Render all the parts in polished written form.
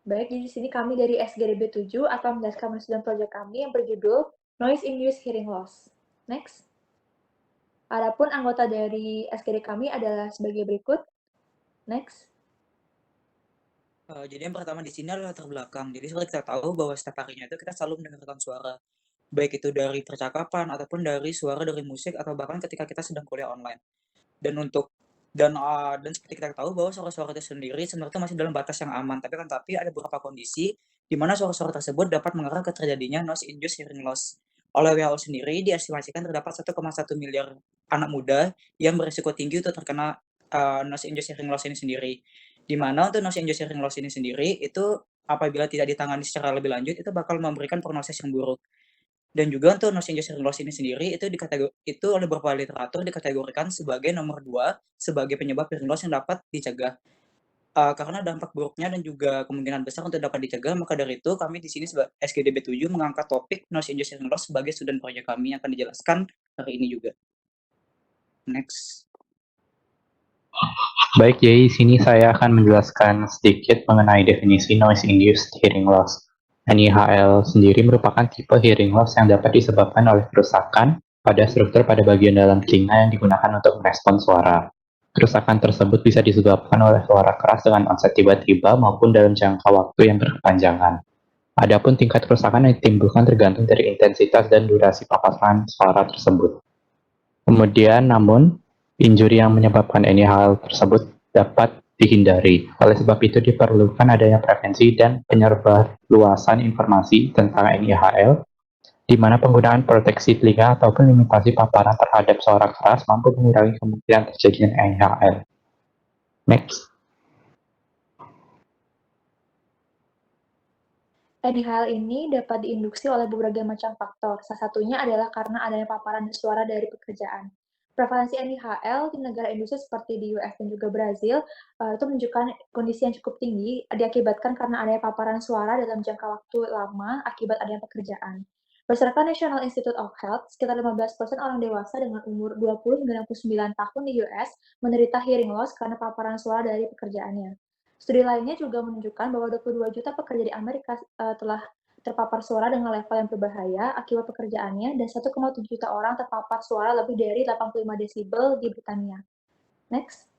Baik, jadi di sini kami dari SGDB 7 akan menjelaskan dan proyek kami yang berjudul Noise Induced Hearing Loss. Next. Adapun anggota dari SGD kami adalah sebagai berikut. Next. Jadi yang pertama di sini adalah latar belakang. Jadi seperti kita tahu bahwa setiap harinya itu kita selalu mendengarkan suara, baik itu dari percakapan ataupun dari suara dari musik atau bahkan ketika kita sedang kuliah online. Dan seperti kita tahu bahwa suara-suara itu sendiri sebenarnya masih dalam batas yang aman, tapi ada beberapa kondisi di mana suara-suara tersebut dapat mengarah ke terjadinya noise induced hearing loss. Oleh WHO sendiri diestimasikan terdapat 1,1 miliar anak muda yang berisiko tinggi untuk terkena noise induced hearing loss ini sendiri. Di mana untuk noise induced hearing loss ini sendiri itu apabila tidak ditangani secara lebih lanjut itu bakal memberikan prognosis yang buruk. Dan juga untuk noise induced hearing loss ini sendiri itu oleh beberapa literatur dikategorikan sebagai nomor 2 sebagai penyebab hearing loss yang dapat dicegah. Karena dampak buruknya dan juga kemungkinan besar untuk dapat dicegah, maka dari itu kami di sini SGDB 7 mengangkat topik noise induced hearing loss sebagai student project kami yang akan dijelaskan hari ini juga. Next. Baik, jadi sini saya akan menjelaskan sedikit mengenai definisi noise induced hearing loss. NIHL sendiri merupakan tipe hearing loss yang dapat disebabkan oleh kerusakan pada struktur pada bagian dalam telinga yang digunakan untuk merespons suara. Kerusakan tersebut bisa disebabkan oleh suara keras dengan onset tiba-tiba maupun dalam jangka waktu yang berkepanjangan. Adapun tingkat kerusakan yang ditimbulkan tergantung dari intensitas dan durasi paparan suara tersebut. Kemudian, namun, injuri yang menyebabkan NIHL tersebut dapat dihindari. Oleh sebab itu diperlukan adanya prevensi dan penyebarluasan informasi tentang NIHL, di mana penggunaan proteksi telinga ataupun limitasi paparan terhadap suara keras mampu mengurangi kemungkinan terjadinya NIHL. Next. NIHL ini dapat diinduksi oleh berbagai macam faktor. Salah satunya adalah karena adanya paparan suara dari pekerjaan. Prevalensi NIHL di negara industri seperti di US dan juga Brazil itu menunjukkan kondisi yang cukup tinggi diakibatkan karena adanya paparan suara dalam jangka waktu lama akibat adanya pekerjaan. Berdasarkan National Institute of Health, sekitar 15% orang dewasa dengan umur 20 hingga 69 tahun di US menderita hearing loss karena paparan suara dari pekerjaannya. Studi lainnya juga menunjukkan bahwa 22 juta pekerja di Amerika telah terpapar suara dengan level yang berbahaya akibat pekerjaannya dan 1,7 juta orang terpapar suara lebih dari 85 desibel di Britania. Next.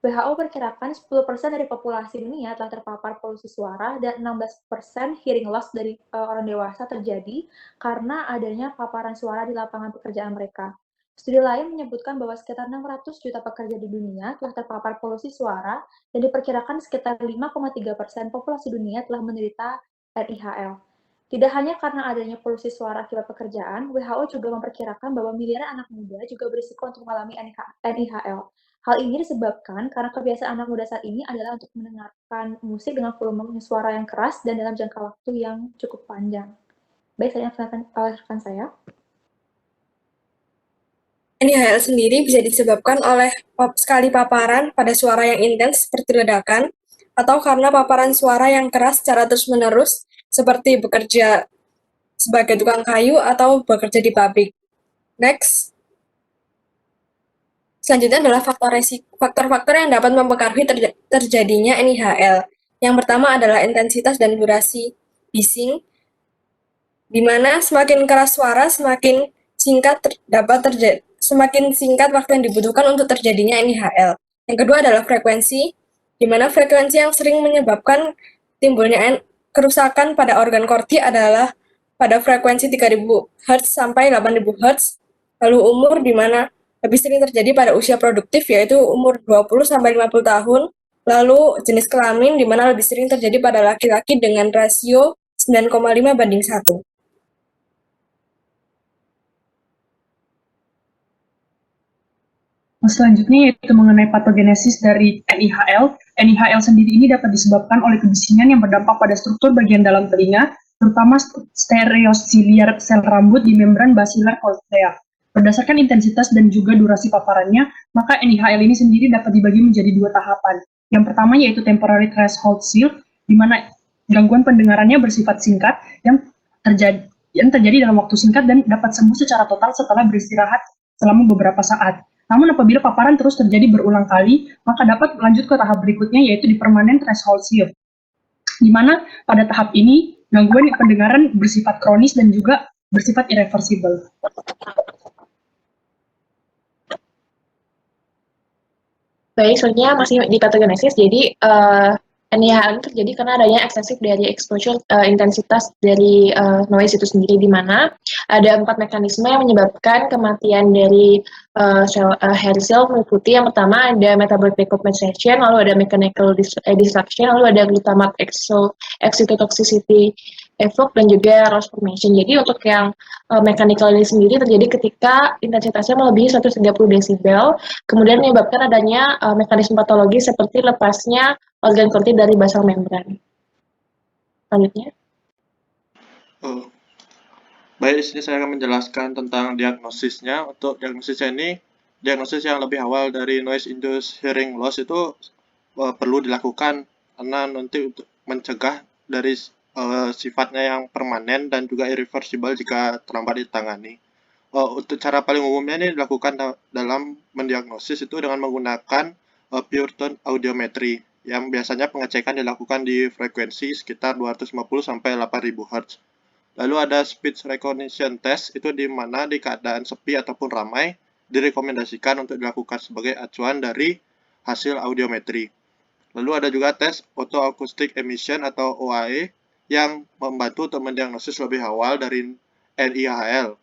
WHO perkirakan 10% dari populasi dunia telah terpapar polusi suara dan 16% hearing loss dari orang dewasa terjadi karena adanya paparan suara di lapangan pekerjaan mereka. Studi lain menyebutkan bahwa sekitar 600 juta pekerja di dunia telah terpapar polusi suara dan diperkirakan sekitar 5,3% populasi dunia telah menderita NIHL. Tidak hanya karena adanya polusi suara akibat pekerjaan, WHO juga memperkirakan bahwa miliaran anak muda juga berisiko untuk mengalami NIHL. Hal ini disebabkan karena kebiasaan anak muda saat ini adalah untuk mendengarkan musik dengan volume suara yang keras dan dalam jangka waktu yang cukup panjang. Baik, saya akan rekan saya. NIHL sendiri bisa disebabkan oleh sekali paparan pada suara yang intens seperti ledakan, atau karena paparan suara yang keras secara terus-menerus seperti bekerja sebagai tukang kayu atau bekerja di pabrik. Next. Selanjutnya adalah faktor-faktor yang dapat mempengaruhi terjadinya NIHL. Yang pertama adalah intensitas dan durasi bising, di mana semakin keras suara, semakin singkat waktu yang dibutuhkan untuk terjadinya NIHL. Yang kedua adalah frekuensi, di mana frekuensi yang sering menyebabkan timbulnya kerusakan pada organ korti adalah pada frekuensi 3000 Hz sampai 8000 Hz. Lalu umur, di mana lebih sering terjadi pada usia produktif, yaitu umur 20-50 tahun. Lalu jenis kelamin, di mana lebih sering terjadi pada laki-laki dengan rasio 9,5:1. Selanjutnya yaitu mengenai patogenesis dari NIHL. NIHL sendiri ini dapat disebabkan oleh kebisingan yang berdampak pada struktur bagian dalam telinga, terutama stereociliar sel rambut di membran basilar cochlea. Berdasarkan intensitas dan juga durasi paparannya, maka NIHL ini sendiri dapat dibagi menjadi dua tahapan. Yang pertama yaitu temporary threshold shield, di mana gangguan pendengarannya bersifat singkat yang terjadi dalam waktu singkat dan dapat sembuh secara total setelah beristirahat selama beberapa saat. Namun apabila paparan terus terjadi berulang kali, maka dapat lanjut ke tahap berikutnya yaitu di permanent threshold shift. Di mana pada tahap ini gangguan pendengaran bersifat kronis dan juga bersifat irreversibel. Baik, selanjutnya masih di patogenesis. Jadi NIH ini terjadi karena adanya eksesif dari exposure intensitas dari noise itu sendiri, di mana ada 4 mekanisme yang menyebabkan kematian dari hair cell, meliputi yang pertama ada metabolic decompensation, lalu ada mechanical disruption, lalu ada glutamate excitotoxicity evok, dan juga Ross formation. Jadi untuk yang mechanical ini sendiri terjadi ketika intensitasnya melebihi 130 desibel, kemudian menyebabkan adanya mekanisme patologi seperti lepasnya organ korti dari basal membran. Selanjutnya. Baik, di sini saya akan menjelaskan tentang diagnosisnya. Untuk diagnosisnya ini, diagnosis yang lebih awal dari noise-induced hearing loss itu perlu dilakukan karena nanti untuk mencegah dari sifatnya yang permanen dan juga irreversible jika terlambat ditangani. Untuk cara paling umumnya ini dilakukan dalam mendiagnosis itu dengan menggunakan pure tone audiometry, yang biasanya pengecekan dilakukan di frekuensi sekitar 250 sampai 8000 Hz. Lalu ada speech recognition test, itu di mana di keadaan sepi ataupun ramai direkomendasikan untuk dilakukan sebagai acuan dari hasil audiometri. Lalu ada juga tes auto acoustic emission atau OAE yang membantu untuk mendiagnosis lebih awal dari NIHL.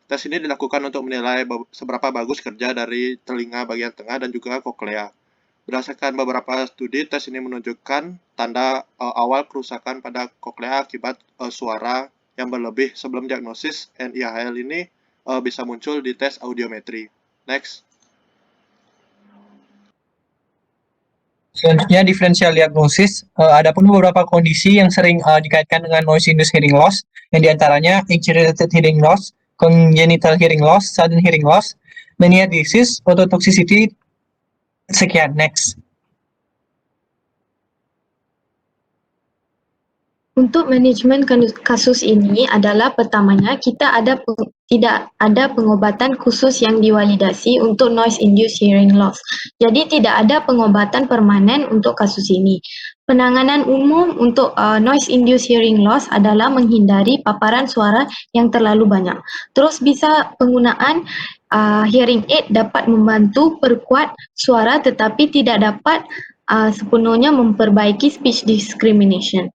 Tes ini dilakukan untuk menilai seberapa bagus kerja dari telinga bagian tengah dan juga koklea. Berdasarkan beberapa studi, tes ini menunjukkan tanda awal kerusakan pada koklea akibat suara yang berlebih sebelum diagnosis NIHL ini bisa muncul di tes audiometri. Next. Selanjutnya, diferensial diagnosis. Ada pun beberapa kondisi yang sering dikaitkan dengan noise-induced hearing loss, yang diantaranya age-related hearing loss, congenital hearing loss, sudden hearing loss, mania disease, ototoxicity. Sekian, next. Untuk manajemen kasus ini adalah pertamanya tidak ada pengobatan khusus yang divalidasi untuk noise-induced hearing loss. Jadi tidak ada pengobatan permanen untuk kasus ini. Penanganan umum untuk noise-induced hearing loss adalah menghindari paparan suara yang terlalu banyak. Terus bisa penggunaan hearing aid dapat membantu perkuat suara tetapi tidak dapat sepenuhnya memperbaiki speech discrimination.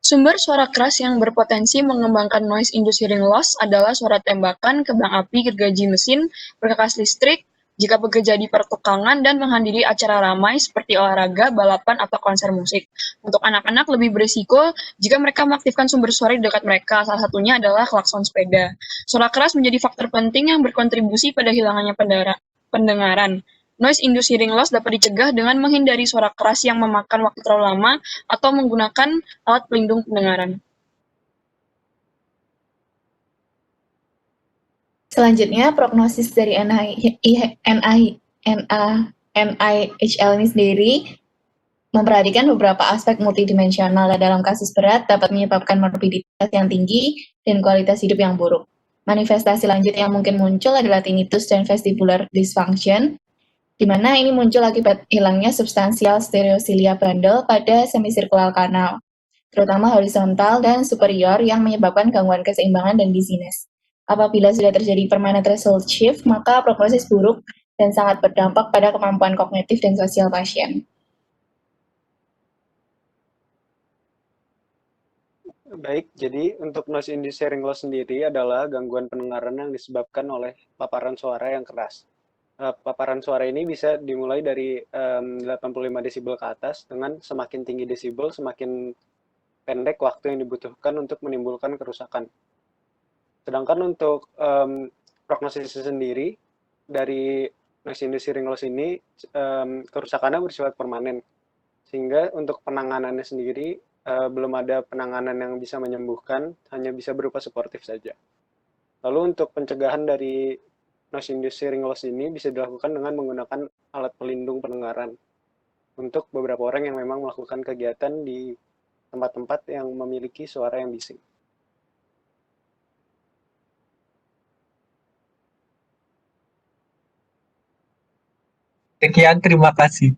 Sumber suara keras yang berpotensi mengembangkan noise-induced hearing loss adalah suara tembakan, kembang api, gergaji mesin, perkakas listrik, jika bekerja di pertukangan, dan menghadiri acara ramai seperti olahraga, balapan, atau konser musik. Untuk anak-anak lebih berisiko jika mereka mengaktifkan sumber suara di dekat mereka, salah satunya adalah klakson sepeda. Suara keras menjadi faktor penting yang berkontribusi pada hilangannya pendengaran. Noise-induced hearing loss dapat dicegah dengan menghindari suara keras yang memakan waktu terlalu lama atau menggunakan alat pelindung pendengaran. Selanjutnya, prognosis dari NIHL ini sendiri memperhatikan beberapa aspek multidimensional dalam kasus berat dapat menyebabkan morbiditas yang tinggi dan kualitas hidup yang buruk. Manifestasi lanjut yang mungkin muncul adalah tinnitus dan vestibular dysfunction, di mana ini muncul akibat hilangnya substansial stereocilia bundle pada semicircular canal, terutama horizontal dan superior yang menyebabkan gangguan keseimbangan dan dizziness. Apabila sudah terjadi permanent threshold shift, maka prognosis buruk dan sangat berdampak pada kemampuan kognitif dan sosial pasien. Baik, jadi untuk noise-induced hearing loss sendiri adalah gangguan pendengaran yang disebabkan oleh paparan suara yang keras. Paparan suara ini bisa dimulai dari 85 desibel ke atas, dengan semakin tinggi desibel, semakin pendek waktu yang dibutuhkan untuk menimbulkan kerusakan. Sedangkan untuk prognosis sendiri, dari noise-induced hearing loss ini, kerusakannya bersifat permanen. Sehingga untuk penanganannya sendiri, belum ada penanganan yang bisa menyembuhkan, hanya bisa berupa suportif saja. Lalu untuk pencegahan dari noise-induced hearing loss ini bisa dilakukan dengan menggunakan alat pelindung pendengaran untuk beberapa orang yang memang melakukan kegiatan di tempat-tempat yang memiliki suara yang bising. Sekian, terima kasih.